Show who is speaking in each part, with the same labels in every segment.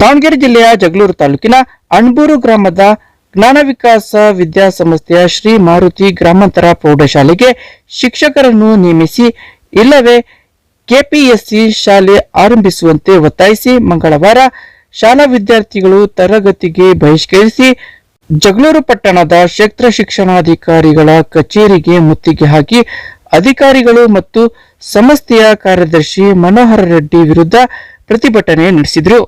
Speaker 1: ದಾವಣಗೆರೆ ಜಿಲ್ಲೆಯ ಜಗಳೂರು ತಾಲೂಕಿನ ಅಣಬೂರು ಗ್ರಾಮದ ಜ್ಞಾನ ವಿಕಾಸ ವಿದ್ಯಾಸಂಸ್ಥೆಯ ಶ್ರೀ ಮಾರುತಿ ಗ್ರಾಮಾಂತರ ಪ್ರೌಢಶಾಲೆಗೆ ಶಿಕ್ಷಕರನ್ನು ನೇಮಿಸಿ ಇಲ್ಲವೇ ಕೆಪಿಎಸ್ಸಿ ಶಾಲೆ ಆರಂಭಿಸುವಂತೆ ಒತ್ತಾಯಿಸಿ ಮಂಗಳವಾರ ಶಾಲಾ ವಿದ್ಯಾರ್ಥಿಗಳು ತರಗತಿಗೆ ಬಹಿಷ್ಕರಿಸಿ ಜಗಳೂರು ಪಟ್ಟಣದ ಕ್ಷೇತ್ರ ಶಿಕ್ಷಣಾಧಿಕಾರಿಗಳ ಕಚೇರಿಗೆ ಮುತ್ತಿಗೆ ಹಾಕಿ ಅಧಿಕಾರಿಗಳು ಮತ್ತು ಸಂಸ್ಥೆಯ ಕಾರ್ಯದರ್ಶಿ ಮನೋಹರ ರೆಡ್ಡಿ ವಿರುದ್ಧ ಪ್ರತಿಭಟನೆ ನಡೆಸಿದರು.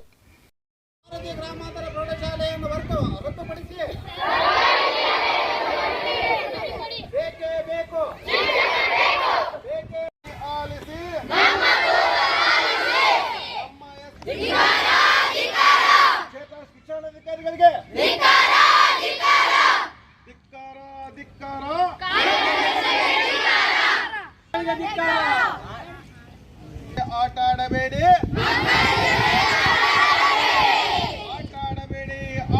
Speaker 2: ಆಟ ಆಡಬೇಡಿ,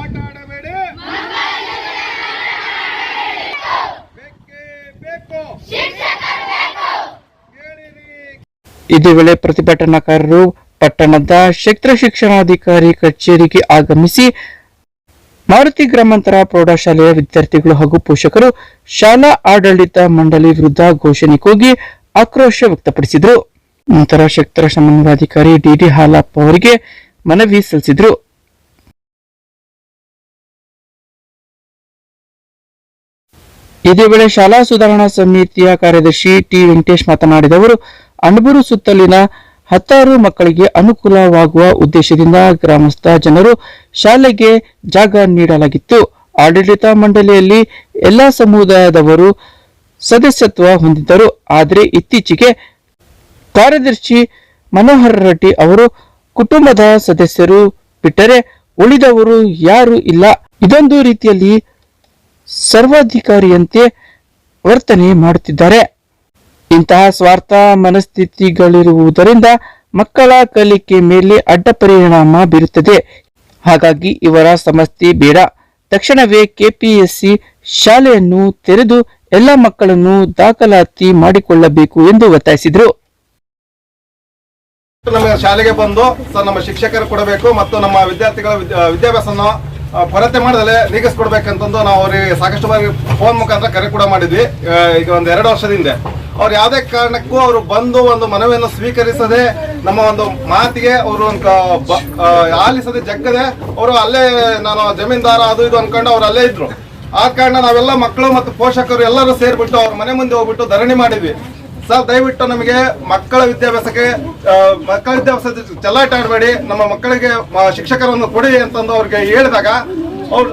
Speaker 2: ಆಟ ಆಡಬೇಡಿ, ಬೇಕೇ ಬೇಕು.
Speaker 1: ಇದೇ ವೇಳೆ ಪ್ರತಿಭಟನಾಕಾರರು ಪಟ್ಟಣದ ಕ್ಷೇತ್ರ ಶಿಕ್ಷಣಾಧಿಕಾರಿ ಕಚೇರಿಗೆ ಆಗಮಿಸಿ ಮಾರುತಿ ಗ್ರಾಮಾಂತರ ಪ್ರೌಢಶಾಲೆಯ ವಿದ್ಯಾರ್ಥಿಗಳು ಹಾಗೂ ಪೋಷಕರು ಶಾಲಾ ಆಡಳಿತ ಮಂಡಳಿ ವಿರುದ್ಧ ಘೋಷಣೆ ಕೂಗಿ ಆಕ್ರೋಶ ವ್ಯಕ್ತಪಡಿಸಿದರು. ನಂತರ ಕ್ಷೇತ್ರ ಸಮನ್ವಯಾಧಿಕಾರಿ ಡಿಡಿ ಹಾಲಪ್ಪ ಅವರಿಗೆ ಮನವಿ ಸಲ್ಲಿಸಿದರು. ಇದೇ ವೇಳೆ ಶಾಲಾ ಸುಧಾರಣಾ ಸಮಿತಿಯ ಕಾರ್ಯದರ್ಶಿ ಟಿ ವೆಂಕಟೇಶ್ ಮಾತನಾಡಿದವರು, ಅಣಬೂರು ಸುತ್ತಲಿನ 10 ಮಕ್ಕಳಿಗೆ ಅನುಕೂಲವಾಗುವ ಉದ್ದೇಶದಿಂದ ಗ್ರಾಮಸ್ಥ ಜನರು ಶಾಲೆಗೆ ಜಾಗ ನೀಡಲಾಗಿತ್ತು. ಆಡಳಿತ ಮಂಡಳಿಯಲ್ಲಿ ಎಲ್ಲಾ ಸಮುದಾಯದವರು ಸದಸ್ಯತ್ವ ಹೊಂದಿದ್ದರು. ಆದರೆ ಇತ್ತೀಚೆಗೆ ಕಾರ್ಯದರ್ಶಿ ಮನೋಹರ ರೆಡ್ಡಿ ಅವರು ಕುಟುಂಬದ ಸದಸ್ಯರು ಬಿಟ್ಟರೆ ಉಳಿದವರು ಯಾರು ಇಲ್ಲ, ಇದೊಂದು ರೀತಿಯಲ್ಲಿ ಸರ್ವಾಧಿಕಾರಿಯಂತೆ ವರ್ತನೆ ಮಾಡುತ್ತಿದ್ದಾರೆ. ಇಂತಹ ಸ್ವಾರ್ಥ ಮನಸ್ಥಿತಿಗಳಿರುವುದರಿಂದ ಮಕ್ಕಳ ಕಲಿಕೆ ಮೇಲೆ ಅಡ್ಡ ಪರಿಣಾಮ ಬೀರುತ್ತದೆ. ಹಾಗಾಗಿ ಇವರ ಸಮಸ್ಯೆ ಬೇಡ, ತಕ್ಷಣವೇ ಕೆಪಿಎಸ್ಸಿ ಶಾಲೆಯನ್ನು ತೆರೆದು ಎಲ್ಲ ಮಕ್ಕಳನ್ನು ದಾಖಲಾತಿ ಮಾಡಿಕೊಳ್ಳಬೇಕು ಎಂದು ಒತ್ತಾಯಿಸಿದರು.
Speaker 2: ನಮಗೆ ಶಾಲೆಗೆ ಬಂದು ನಮ್ಮ ಶಿಕ್ಷಕರು ಕೊಡಬೇಕು ಮತ್ತು ನಮ್ಮ ವಿದ್ಯಾರ್ಥಿಗಳ ವಿದ್ಯಾಭ್ಯಾಸನ ಕೊರತೆ ಮಾಡದಲ್ಲೇ ನೀಗಿಸ್ಕೊಡ್ಬೇಕಂತಂದು ನಾವು ಅವರಿಗೆ ಸಾಕಷ್ಟು ಬಾರಿ ಫೋನ್ ಮುಖಾಂತರ ಕರೆ ಕೂಡ ಮಾಡಿದ್ವಿ. ಈಗ ಒಂದು 2 ವರ್ಷದಿಂದ ಅವ್ರು ಯಾವುದೇ ಕಾರಣಕ್ಕೂ ಅವರು ಬಂದು ಒಂದು ಮನವಿಯನ್ನು ಸ್ವೀಕರಿಸದೆ ನಮ್ಮ ಒಂದು ಮಾತಿಗೆ ಅವರು ಆಲಿಸದೆ ಜಗ್ಗದೆ ಅವರು ಅಲ್ಲೇ ನಾನು ಜಮೀನ್ದಾರ ಅದು ಇದು ಅನ್ಕೊಂಡು ಅವ್ರು ಅಲ್ಲೇ ಇದ್ರು. ಆ ಕಾರಣ ನಾವೆಲ್ಲ ಮಕ್ಕಳು ಮತ್ತು ಪೋಷಕರು ಎಲ್ಲರೂ ಸೇರ್ಬಿಟ್ಟು ಅವ್ರ ಮನೆ ಮುಂದೆ ಹೋಗ್ಬಿಟ್ಟು ಧರಣಿ ಮಾಡಿದ್ವಿ. ಸರ್, ದಯವಿಟ್ಟು ನಮಗೆ ಮಕ್ಕಳ ವಿದ್ಯಾಭ್ಯಾಸಕ್ಕೆ ಚೆಲ್ಲಾಟ ಆಡಬೇಡಿ, ನಮ್ಮ ಮಕ್ಕಳಿಗೆ ಶಿಕ್ಷಕರನ್ನು ಕೊಡಿ ಅಂತಂದು ಅವ್ರಿಗೆ ಹೇಳಿದಾಗ ಅವ್ರು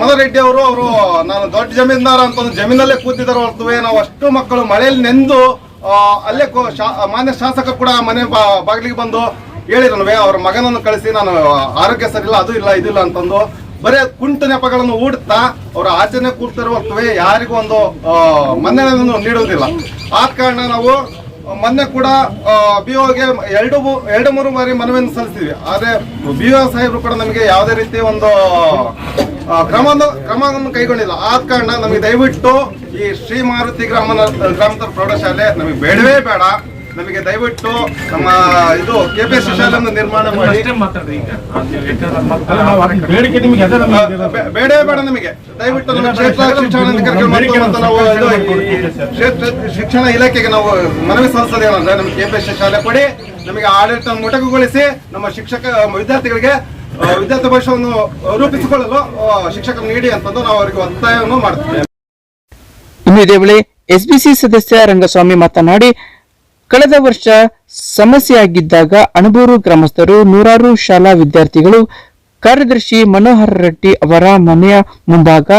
Speaker 2: ಮನೋರೆಡ್ಡಿ ಅವರು ನಾನು ದೊಡ್ಡ ಜಮೀನ್ದಾರ ಅಂತಂದು ಜಮೀನಲ್ಲೇ ಕೂತಿದ್ದಾರೆ ಹೊರತುವೆ ನಾವು ಅಷ್ಟು ಮಕ್ಕಳು ಮಳೆಯಲ್ಲಿ ನೆಂದು ಅಲ್ಲೇ ಮಾನ್ಯ ಶಾಸಕರು ಕೂಡ ಮನೆ ಬಾಗಿಲಿಗೆ ಬಂದು ಹೇಳಿರಲ್ವೇ ಅವ್ರ ಮಗನನ್ನು ಕಳಿಸಿ ನಾನು ಆರೋಗ್ಯ ಸರಿಯಿಲ್ಲ ಅದು ಇಲ್ಲ ಇದಿಲ್ಲ ಅಂತಂದು ಬರೇ ಕುಂಟು ನೆಪಗಳನ್ನು ಹೂಡುತ್ತಾ ಅವರ ಆಚರಣೆ ಕೂಡ್ತಿರುವತ್ತುವೆ ಯಾರಿಗೂ ಒಂದು ಮನ್ನಣೆಯನ್ನು ನೀಡುವುದಿಲ್ಲ. ಆ ಕಾರಣ ನಾವು ಮೊನ್ನೆ ಕೂಡ ಬಿಒಗೆ 2-3 ಬಾರಿ ಮನವಿಯನ್ನು ಸಲ್ಲಿಸಿದ್ವಿ. ಆದರೆ ಬಿಒ ಸಾಹೇಬರು ಕೂಡ ನಮಗೆ ಯಾವುದೇ ರೀತಿ ಒಂದು ಕ್ರಮವನ್ನು ಕೈಗೊಂಡಿಲ್ಲ. ಆದ ಕಾರಣ ನಮಗೆ ದಯವಿಟ್ಟು ಈ ಶ್ರೀ ಮಾರುತಿ ಗ್ರಾಮಾಂತರ ಪ್ರೌಢಶಾಲೆ ನಮಗೆ ಬೇಡವೇ ಬೇಡ. ನಮಗೆ ದಯವಿಟ್ಟು ನಮ್ಮ ಇದು ಕೆಪಿಎಸ್ಸಿ ಶಾಲೆಯನ್ನು ನಿರ್ಮಾಣ ಮಾಡಿ ಬೇಡವೇ ಬೇಡ. ನಮಗೆ ದಯವಿಟ್ಟು ನಮ್ಮ ಕ್ಷೇತ್ರ ಶಿಕ್ಷಣಾಧಿಕಾರಿಗಳು ಮತ್ತು ನಾವು ಕ್ಷೇತ್ರ ಶಿಕ್ಷಣ ಇಲಾಖೆಗೆ ನಾವು ಮನವಿ ಸಲ್ಲಿಸೋದೇನಂದ್ರೆ ನಮಗೆ ಕೆಪಿಎಸ್ಸಿ ಶಾಲೆ ಕೊಡಿ, ನಮಗೆ ಆಡಳಿತ ಮೊಟಕುಗೊಳಿಸಿ ನಮ್ಮ ವಿದ್ಯಾರ್ಥಿಗಳಿಗೆ ವಿದ್ಯಾರ್ಥಿ ಭವಿಷ್ಯವನ್ನು ರೂಪಿಸಿಕೊಳ್ಳಲು ಶಿಕ್ಷಕರು ನೀಡಿ ಅಂತಂದು ನಾವು ಅವರಿಗೆ ಒತ್ತಾಯವನ್ನು ಮಾಡ್ತೇವೆ.
Speaker 1: ಇನ್ನು ಇದೇ ವೇಳೆ ಎಸ್ಬಿಸಿ ಸದಸ್ಯ ರಂಗಸ್ವಾಮಿ ಮಾತನಾಡಿ, ಕಳೆದ ವರ್ಷ ಸಮಸ್ಯೆಯಾಗಿದ್ದಾಗ ಅಣಬೂರು ಗ್ರಾಮಸ್ಥರು 100 ಶಾಲಾ ವಿದ್ಯಾರ್ಥಿಗಳು ಕಾರ್ಯದರ್ಶಿ ಮನೋಹರ ರೆಡ್ಡಿ ಅವರ ಮನೆಯ ಮುಂಭಾಗ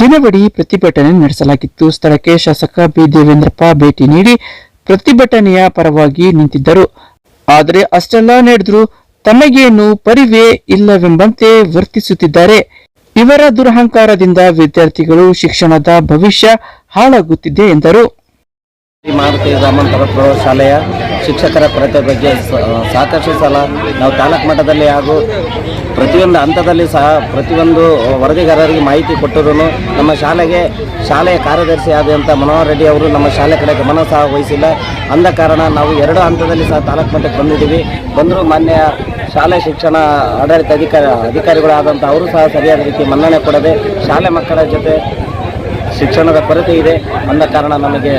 Speaker 1: ದಿನವಿಡೀ ಪ್ರತಿಭಟನೆ ನಡೆಸಲಾಗಿತ್ತು. ಸ್ಥಳಕ್ಕೆ ಶಾಸಕ ಬಿ ದೇವೇಂದ್ರಪ್ಪ ಭೇಟಿ ನೀಡಿ ಪ್ರತಿಭಟನೆಯ ಪರವಾಗಿ ನಿಂತಿದ್ದರು. ಆದರೆ ಅಷ್ಟೆಲ್ಲ ನಡೆದರೂ ತಮಗೇನು ಪರಿವೇ ಇಲ್ಲವೆಂಬಂತೆ ವರ್ತಿಸುತ್ತಿದ್ದಾರೆ. ಇವರ ದುರಹಂಕಾರದಿಂದ ವಿದ್ಯಾರ್ಥಿಗಳು ಶಿಕ್ಷಣದ ಭವಿಷ್ಯ ಹಾಳಾಗುತ್ತಿದೆ ಎಂದರು.
Speaker 3: ಮಾರುತಿ ಗ್ರಾಮಾಂತರ ಪ್ರೌಢಶಾಲೆಯ ಶಿಕ್ಷಕರ ಕೊರತೆ ಬಗ್ಗೆ ಸಾಕಷ್ಟು ಸಲ ನಾವು ತಾಲೂಕು ಮಟ್ಟದಲ್ಲಿ ಹಾಗೂ ಪ್ರತಿಯೊಂದು ಹಂತದಲ್ಲಿ ಸಹ ಪ್ರತಿಯೊಂದು ವರದಿಗಾರರಿಗೆ ಮಾಹಿತಿ ಕೊಟ್ಟರೂ ನಮ್ಮ ಶಾಲೆಯ ಕಾರ್ಯದರ್ಶಿ ಆದಂಥ ಮನೋಹರ ರೆಡ್ಡಿ ಅವರು ನಮ್ಮ ಶಾಲೆ ಕಡೆ ಗಮನ ಸಹ ವಹಿಸಿಲ್ಲ. ಅಂದ ಕಾರಣ ನಾವು 2 ಹಂತದಲ್ಲಿ ಸಹ ತಾಲೂಕು ಮಟ್ಟಕ್ಕೆ ಬಂದಿದ್ದೀವಿ. ಬಂದರೂ ಮಾನ್ಯ ಶಾಲೆ ಶಿಕ್ಷಣ ಆಡಳಿತ ಅಧಿಕಾರಿಗಳಾದಂಥ ಅವರು ಸಹ ಸರಿಯಾದ ರೀತಿ ಮನ್ನಣೆ ಕೊಡದೆ ಶಾಲೆ ಮಕ್ಕಳ ಜೊತೆ ಶಿಕ್ಷಣದ ಕೊರತೆ ಇದೆ. ಅಂದ ಕಾರಣ ನಮಗೆ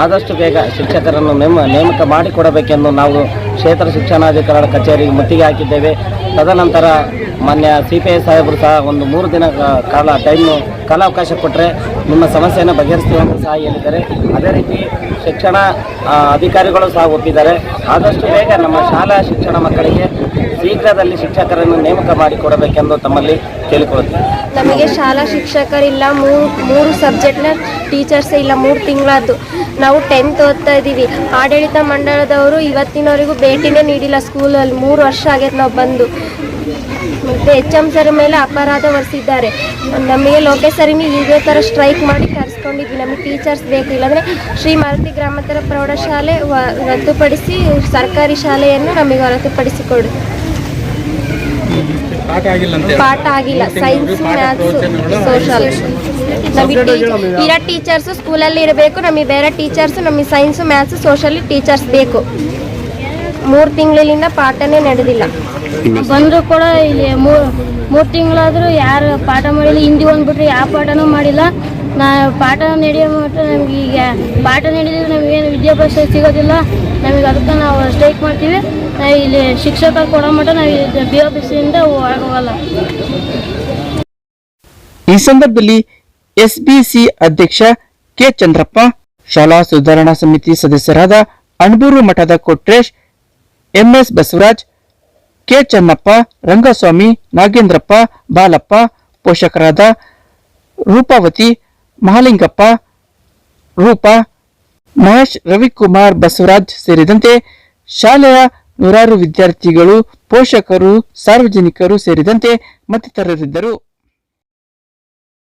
Speaker 3: ಆದಷ್ಟು ಬೇಗ ಶಿಕ್ಷಕರನ್ನು ನೇಮಕ ಮಾಡಿಕೊಡಬೇಕೆಂದು ನಾವು ಕ್ಷೇತ್ರ ಶಿಕ್ಷಣಾಧಿಕಾರಿಗಳ ಕಚೇರಿಗೆ ಮುತ್ತಿಗೆ ಹಾಕಿದ್ದೇವೆ. ತದನಂತರ ಮಾನ್ಯ CPI ಸಾಹೇಬರು ಸಹ ಒಂದು 3 ದಿನ ಕಾಲಾವಕಾಶ ಕೊಟ್ಟರೆ ನಿಮ್ಮ ಸಮಸ್ಯೆಯನ್ನು ಬಗೆಹರಿಸ್ತೀವಿ ಅಂತ ಸಹ ಹೇಳಿದ್ದಾರೆ. ಅದೇ ರೀತಿ ಶಿಕ್ಷಣ ಅಧಿಕಾರಿಗಳು ಸಹ ಒಪ್ಪಿದ್ದಾರೆ. ಆದಷ್ಟು ಬೇಗ ನಮ್ಮ ಶಾಲಾ ಶಿಕ್ಷಣ ಮಕ್ಕಳಿಗೆ ಶೀಘ್ರದಲ್ಲಿ ಶಿಕ್ಷಕರನ್ನು ನೇಮಕ ಮಾಡಿಕೊಡಬೇಕೆಂದು ತಮ್ಮಲ್ಲಿ ಕೇಳಿಕೊಳ್ಳುತ್ತೇವೆ.
Speaker 4: ನಮಗೆ ಶಾಲಾ ಶಿಕ್ಷಕರಿಲ್ಲ, ಮೂರು ಸಬ್ಜೆಕ್ಟ್ನ ಟೀಚರ್ಸೇ ಇಲ್ಲ. 3 ತಿಂಗಳಾದ್ದು ನಾವು 10th ಓದ್ತಾ ಇದ್ದೀವಿ. ಆಡಳಿತ ಮಂಡಳದವರು ಇವತ್ತಿನವರೆಗೂ ಭೇಟಿನೇ ನೀಡಿಲ್ಲ ಸ್ಕೂಲಲ್ಲಿ. 3 ವರ್ಷ ಆಗೈತೆ ನಾವು ಬಂದು. ಮತ್ತು HM ಸರ್ ಮೇಲೆ ಅಪರಾಧ ಹೊರಿಸಿದ್ದಾರೆ. ನಮಗೆ ಲೋಕೇಶ್ ಸರಿನಿ ಇದೇ ಥರ ಸ್ಟ್ರೈಕ್ ಮಾಡಿ ಕರೆಸ್ಕೊಂಡಿದ್ವಿ. ನಮಗೆ ಟೀಚರ್ಸ್ ಬೇಕು, ಇಲ್ಲಾಂದರೆ ಶ್ರೀ ಮಾರುತಿ ಗ್ರಾಮಾಂತರ ಪ್ರೌಢಶಾಲೆ ರದ್ದುಪಡಿಸಿ ಸರ್ಕಾರಿ ಶಾಲೆಯನ್ನು ನಮಗೆ ಹೊರತುಪಡಿಸಿಕೊಡು. ಪಾಠ ಆಗಿಲ್ಲ, ಸೈನ್ಸ್, ಮ್ಯಾಥ್ಸ್, ಸೋಷಲ್. ನಮಗೆ ಇರೋ ಟೀಚರ್ಸು ಸ್ಕೂಲಲ್ಲಿ ಇರಬೇಕು. ನಮಗೆ ಬೇರೆ ಟೀಚರ್ಸು, ನಮಗೆ ಸೈನ್ಸು, ಮ್ಯಾಥ್ಸು, ಸೋಷಲಿ ಟೀಚರ್ಸ್ ಬೇಕು. 3 ತಿಂಗಳಿಂದ ಪಾಠನೇ ನಡೆದಿಲ್ಲ.
Speaker 5: ಬಂದರೂ ಕೂಡ ಇಲ್ಲಿ 3 ತಿಂಗಳಾದರೂ ಯಾರು ಪಾಠ ಮಾಡಿಲ್ಲ. ಹಿಂದಿ ಬಂದುಬಿಟ್ರೆ ಯಾವ ಪಾಠನೂ ಮಾಡಿಲ್ಲ. ಪಾಠ ನಡೆಯೋ ಮಟ್ಟ ನಮ್ಗೆ ಈಗ ಪಾಠ ನಡೆದಿದ್ರೆ ನಮಗೇನು ವಿದ್ಯಾಭ್ಯಾಸ ಸಿಗೋದಿಲ್ಲ. ನಮಗೆ ಅದಕ್ಕೆ ನಾವು ಸ್ಟ್ರೈಕ್ ಮಾಡ್ತೀವಿ. ಇಲ್ಲಿ ಶಿಕ್ಷಕ ಕೊಡೋ ಮಟ್ಟ ನಾವು BOPCಯಿಂದ ಹೋಗಲ್ಲ.
Speaker 1: ಈ ಸಂದರ್ಭದಲ್ಲಿ SBC ಅಧ್ಯಕ್ಷ ಕೆ ಚಂದ್ರಪ್ಪ, ಶಾಲಾ ಸುಧಾರಣಾ ಸಮಿತಿ ಸದಸ್ಯರಾದ ಅಣಬೂರು ಮಠದ ಕೊಟ್ರೇಶ್, MS ಬಸವರಾಜ್, ಕೆ ಚನ್ನಪ್ಪ, ರಂಗಸ್ವಾಮಿ, ನಾಗೇಂದ್ರಪ್ಪ, ಬಾಲಪ್ಪ, ಪೋಷಕರಾದ ರೂಪಾವತಿ, ಮಹಾಲಿಂಗಪ್ಪ, ರೂಪಾ, ಮಹೇಶ್, ರವಿಕುಮಾರ್, ಬಸವರಾಜ್ ಸೇರಿದಂತೆ ಶಾಲೆಯ 100 ವಿದ್ಯಾರ್ಥಿಗಳು, ಪೋಷಕರು, ಸಾರ್ವಜನಿಕರು ಸೇರಿದಂತೆ ಮತ್ತಿತರರಿದ್ದರು.